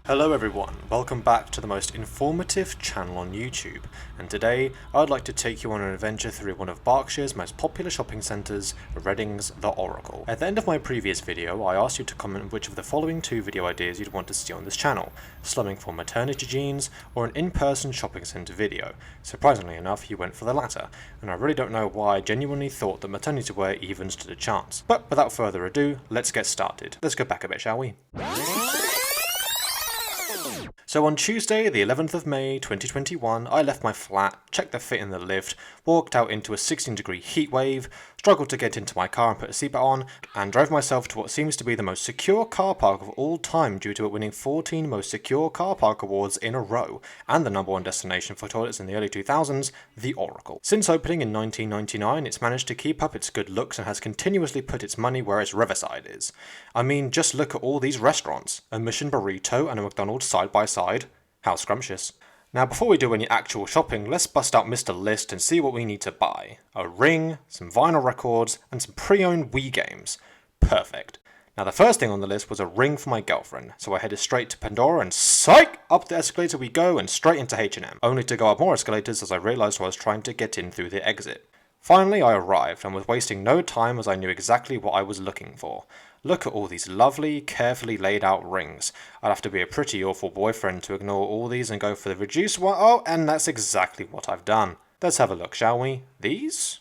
Hello everyone, welcome back to the most informative channel on YouTube, and today I'd like to take you on an adventure through one of Berkshire's most popular shopping centres, Reading's The Oracle. At the end of my previous video, I asked you to comment which of the following two video ideas you'd want to see on this channel, slumming for maternity jeans or an in-person shopping centre video. Surprisingly enough, you went for the latter, and I really don't know why I genuinely thought that maternity wear even stood a chance. But without further ado, let's get started. Let's go back a bit, shall we? So on Tuesday, the 11th of May 2021, I left my flat, checked the fit in the lift, walked out into a 16-degree heatwave, struggled to get into my car and put a seatbelt on, and drove myself to what seems to be the most secure car park of all time due to it winning 14 most secure car park awards in a row, and the #1 destination for toilets in the early 2000s, The Oracle. Since opening in 1999, it's managed to keep up its good looks and has continuously put its money where its riverside is. I mean, just look at all these restaurants, a Mission Burrito and a McDonald's side by side. How scrumptious. Now before we do any actual shopping, let's bust out Mr. List and see what we need to buy. A ring, some vinyl records, and some pre-owned Wii games. Perfect. Now the first thing on the list was a ring for my girlfriend, so I headed straight to Pandora and psych! Up the escalator we go and straight into H&M, only to go up more escalators as I realised I was trying to get in through the exit. Finally I arrived and was wasting no time as I knew exactly what I was looking for. Look at all these lovely, carefully laid out rings. I'd have to be a pretty awful boyfriend to ignore all these and go for the reduced one. Oh, and that's exactly what I've done. Let's have a look, shall we? These?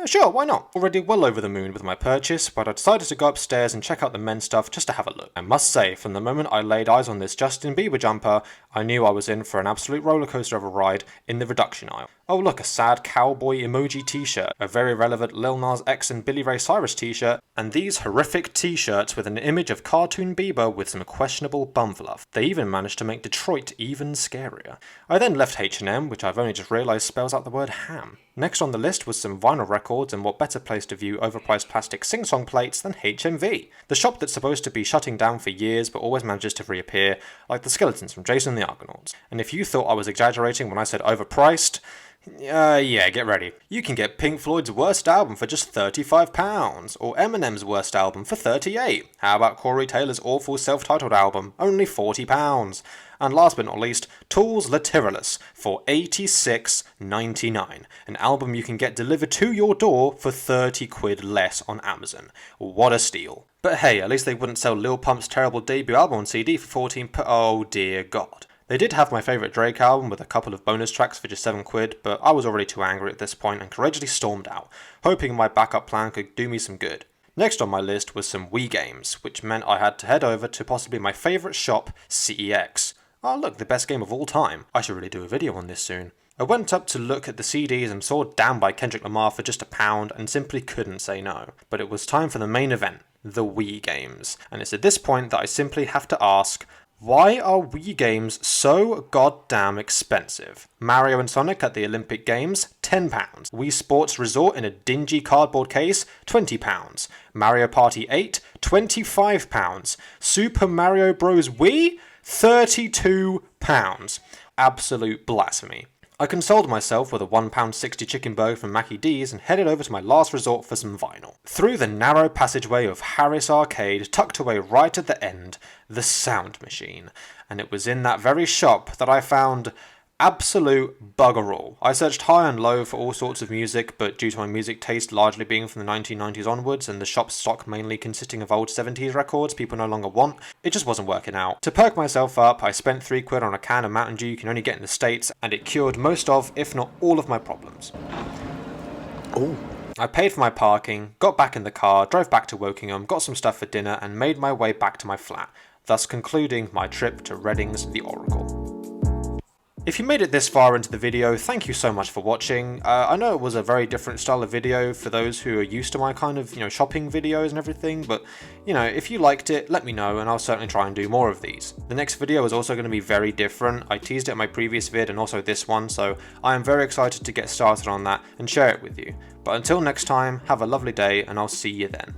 Sure, why not? Already well over the moon with my purchase, but I decided to go upstairs and check out the men's stuff just to have a look. I must say, from the moment I laid eyes on this Justin Bieber jumper, I knew I was in for an absolute rollercoaster of a ride in the reduction aisle. Oh look, a sad cowboy emoji t-shirt, a very relevant Lil Nas X and Billy Ray Cyrus t-shirt, and these horrific t-shirts with an image of cartoon Bieber with some questionable bum fluff. They even managed to make Detroit even scarier. I then left H&M, which I've only just realised spells out the word ham. Next on the list was some vinyl records, and what better place to view overpriced plastic sing-song plates than HMV, the shop that's supposed to be shutting down for years but always manages to reappear, like the skeletons from Jason and the Argonauts. And if you thought I was exaggerating when I said overpriced, yeah, get ready. You can get Pink Floyd's worst album for just £35, or Eminem's worst album for $38. How about Corey Taylor's awful self-titled album, only £40? And last but not least, Tool's Lateralus for $86.99, an album you can get delivered to your door for 30 quid less on Amazon. What a steal. But hey, at least they wouldn't sell Lil Pump's terrible debut album on CD for 14 oh dear god. They did have my favourite Drake album with a couple of bonus tracks for just 7 quid, but I was already too angry at this point and courageously stormed out, hoping my backup plan could do me some good. Next on my list was some Wii games, which meant I had to head over to possibly my favourite shop, CEX. Oh look, the best game of all time. I should really do a video on this soon. I went up to look at the CDs and saw Damn by Kendrick Lamar for just £1 and simply couldn't say no. But it was time for the main event, the Wii games. And it's at this point that I simply have to ask, why are Wii games so goddamn expensive? Mario and Sonic at the Olympic Games, £10. Wii Sports Resort in a dingy cardboard case, £20. Mario Party 8, £25. Super Mario Bros. Wii, £32. Absolute blasphemy. I consoled myself with a £1.60 chicken burger from Mackie D's and headed over to my last resort for some vinyl. Through the narrow passageway of Harris Arcade, tucked away right at the end, the sound machine. And it was in that very shop that I found absolute bugger all. I searched high and low for all sorts of music, but due to my music taste largely being from the 1990s onwards and the shop's stock mainly consisting of old 70s records people no longer want, it just wasn't working out. To perk myself up, I spent 3 quid on a can of Mountain Dew you can only get in the States, and it cured most of, if not all of my problems. Ooh. I paid for my parking, got back in the car, drove back to Wokingham, got some stuff for dinner, and made my way back to my flat, thus concluding my trip to Reading's The Oracle. If you made it this far into the video, thank you so much for watching. I know it was a very different style of video for those who are used to my kind of, shopping videos and everything, but, if you liked it, let me know and I'll certainly try and do more of these. The next video is also going to be very different. I teased it in my previous vid and also this one, so I am very excited to get started on that and share it with you. But until next time, have a lovely day and I'll see you then.